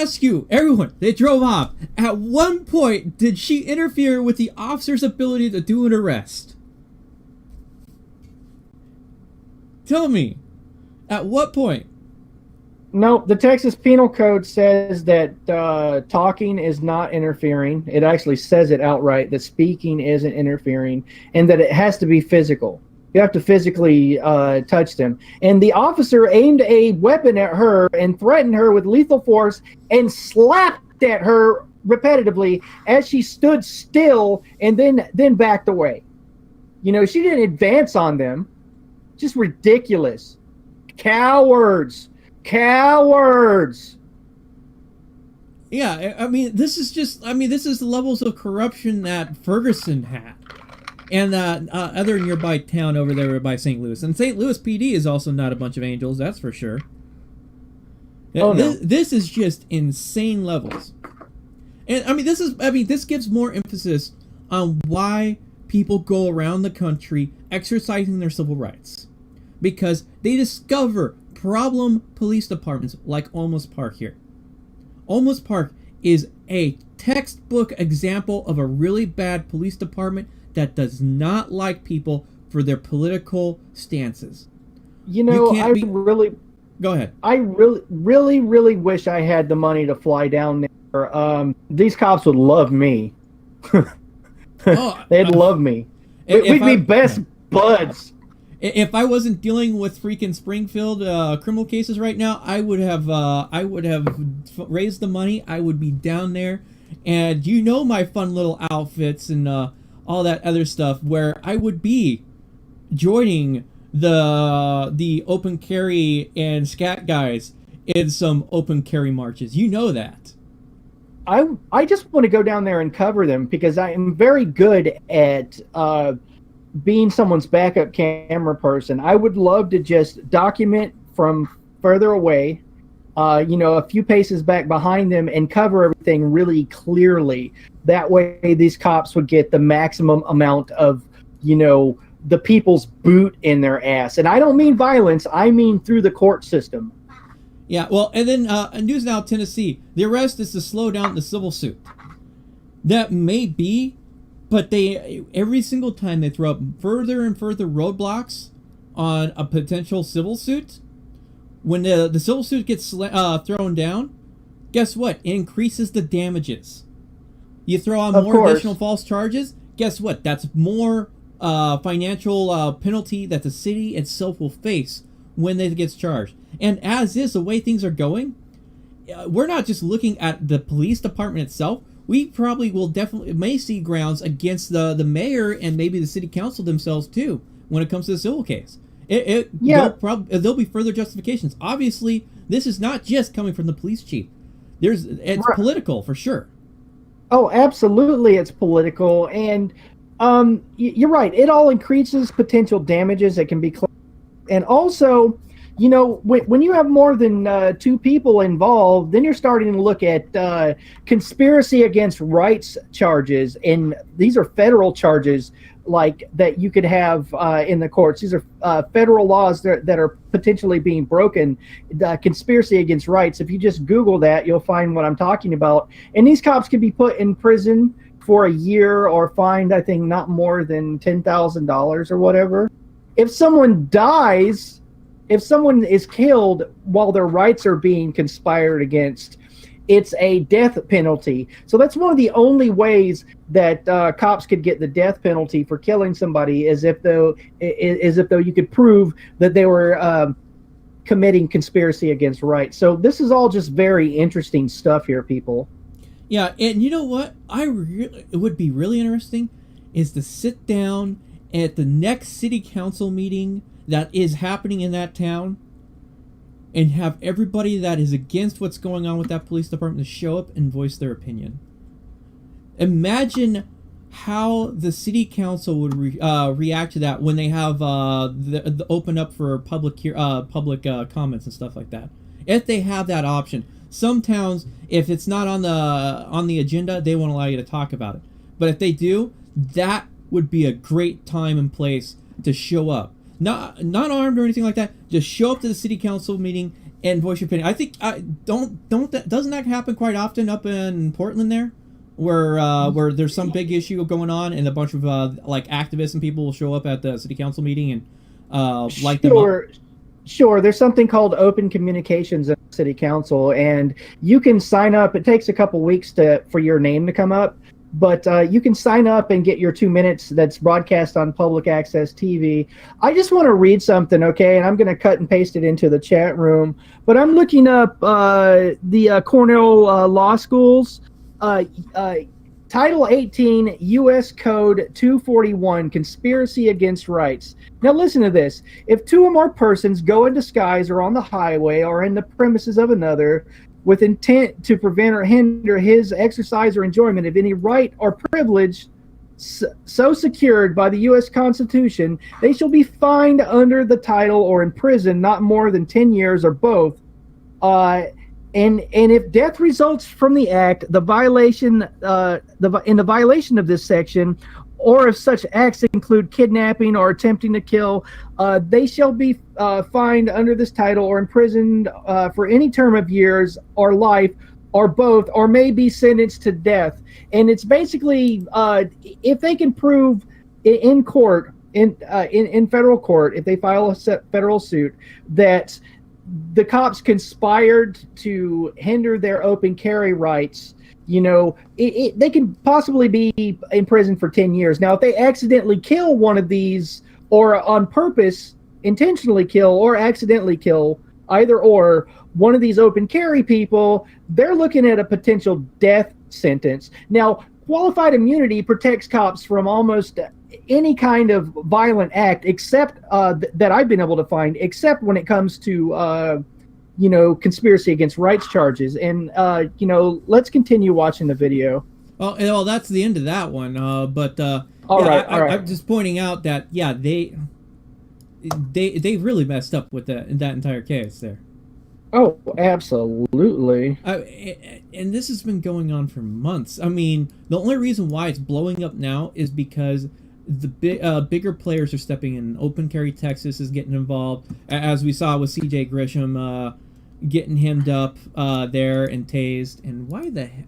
ask you, everyone, they drove off. At one point, did she interfere with the officer's ability to do an arrest? Tell me, at what point? No, the Texas Penal Code says that talking is not interfering. It actually says it outright, that speaking isn't interfering, and that it has to be physical. You have to physically touch them. And the officer aimed a weapon at her and threatened her with lethal force and slapped at her repetitively as she stood still and then backed away. You know, she didn't advance on them. Just ridiculous. Cowards. Cowards. Yeah, I mean, this is the levels of corruption that Ferguson had. And other nearby town over there by St. Louis. And St. Louis PD is also not a bunch of angels, that's for sure. Oh, no. This is just insane levels. And this gives more emphasis on why people go around the country exercising their civil rights. Because they discover problem police departments like Olmos Park here. Olmos Park is a textbook example of a really bad police department that does not like people for their political stances. You know, Go ahead. I really wish I had the money to fly down there. These cops would love me. They'd love me. We'd be best buds. If I wasn't dealing with freaking Springfield criminal cases right now, I would have raised the money. I would be down there, and you know my fun little outfits and all that other stuff, where I would be joining the open carry and scat guys in some open carry marches. You know that. I just want to go down there and cover them because I am very good at being someone's backup camera person. I would love to just document from further away, a few paces back behind them, and cover everything really clearly. That way these cops would get the maximum amount of, the people's boot in their ass. And I don't mean violence, I mean through the court system. Yeah, well, and then News Now Tennessee, the arrest is to slow down the civil suit. That may be, but every single time they throw up further and further roadblocks on a potential civil suit, when the civil suit gets thrown down, guess what? It increases the damages. You throw on more additional false charges, guess what? That's more financial penalty that the city itself will face when it gets charged. And as is the way things are going, we're not just looking at the police department itself. We probably may see grounds against the mayor and maybe the city council themselves too when it comes to the civil case. There'll be further justifications. Obviously, this is not just coming from the police chief. It's political for sure. Oh, absolutely, it's political, and you're right. It all increases potential damages that can be claimed, and also, when you have more than two people involved, then you're starting to look at conspiracy against rights charges, and these are federal charges like that you could have in the courts. These are federal laws that are potentially being broken. Conspiracy against rights. If you just Google that, you'll find what I'm talking about. And these cops could be put in prison for a year or fined, I think, not more than $10,000 or whatever. If someone dies, if someone is killed while their rights are being conspired against, it's a death penalty. So that's one of the only ways that cops could get the death penalty for killing somebody, is if though you could prove that they were committing conspiracy against rights. So this is all just very interesting stuff here, people. Yeah, and you know what? It would be really interesting is to sit down at the next city council meeting that is happening in that town and have everybody that is against what's going on with that police department to show up and voice their opinion. Imagine how the city council would react to that when they have the open up for public comments and stuff like that. If they have that option. Some towns, if it's not on the agenda, they won't allow you to talk about it. But if they do, that would be a great time and place to show up. Not armed or anything like that. Just show up to the city council meeting and voice your opinion. I think doesn't that happen quite often up in Portland there, where there's some big issue going on and a bunch of like activists and people will show up at the city council meeting and light them up. Sure. There's something called open communications at city council, and you can sign up. It takes a couple weeks for your name to come up, but you can sign up and get your 2 minutes that's broadcast on public access TV. I just want to read something, okay? And I'm going to cut and paste it into the chat room. But I'm looking up the Cornell Law School's Title 18 U.S. Code 241, Conspiracy Against Rights. Now listen to this. If two or more persons go in disguise or on the highway or in the premises of another with intent to prevent or hinder his exercise or enjoyment of any right or privilege so secured by the U.S. Constitution, they shall be fined under the title or imprisoned not more than 10 years or both. And if death results from the act, the violation in the violation of this section, or if such acts include kidnapping or attempting to kill, they shall be fined under this title or imprisoned for any term of years or life or both, or may be sentenced to death. And it's basically if they can prove in court, in federal court, if they file a federal suit that the cops conspired to hinder their open carry rights, you know, they can possibly be in prison for 10 years. Now, if they accidentally kill one of these, or on purpose intentionally kill or accidentally kill, either or, one of these open carry people, they're looking at a potential death sentence. Now, qualified immunity protects cops from almost any kind of violent act, except that I've been able to find, except when it comes to conspiracy against rights charges. And let's continue watching the video. Well, that's the end of that one. But all right. I'm just pointing out that they really messed up with that entire case there. Oh, absolutely. And this has been going on for months. I mean, the only reason why it's blowing up now is because the bigger players are stepping in. Open Carry Texas is getting involved, as we saw with C.J. Grisham getting hemmed up there and tased. And why the heck?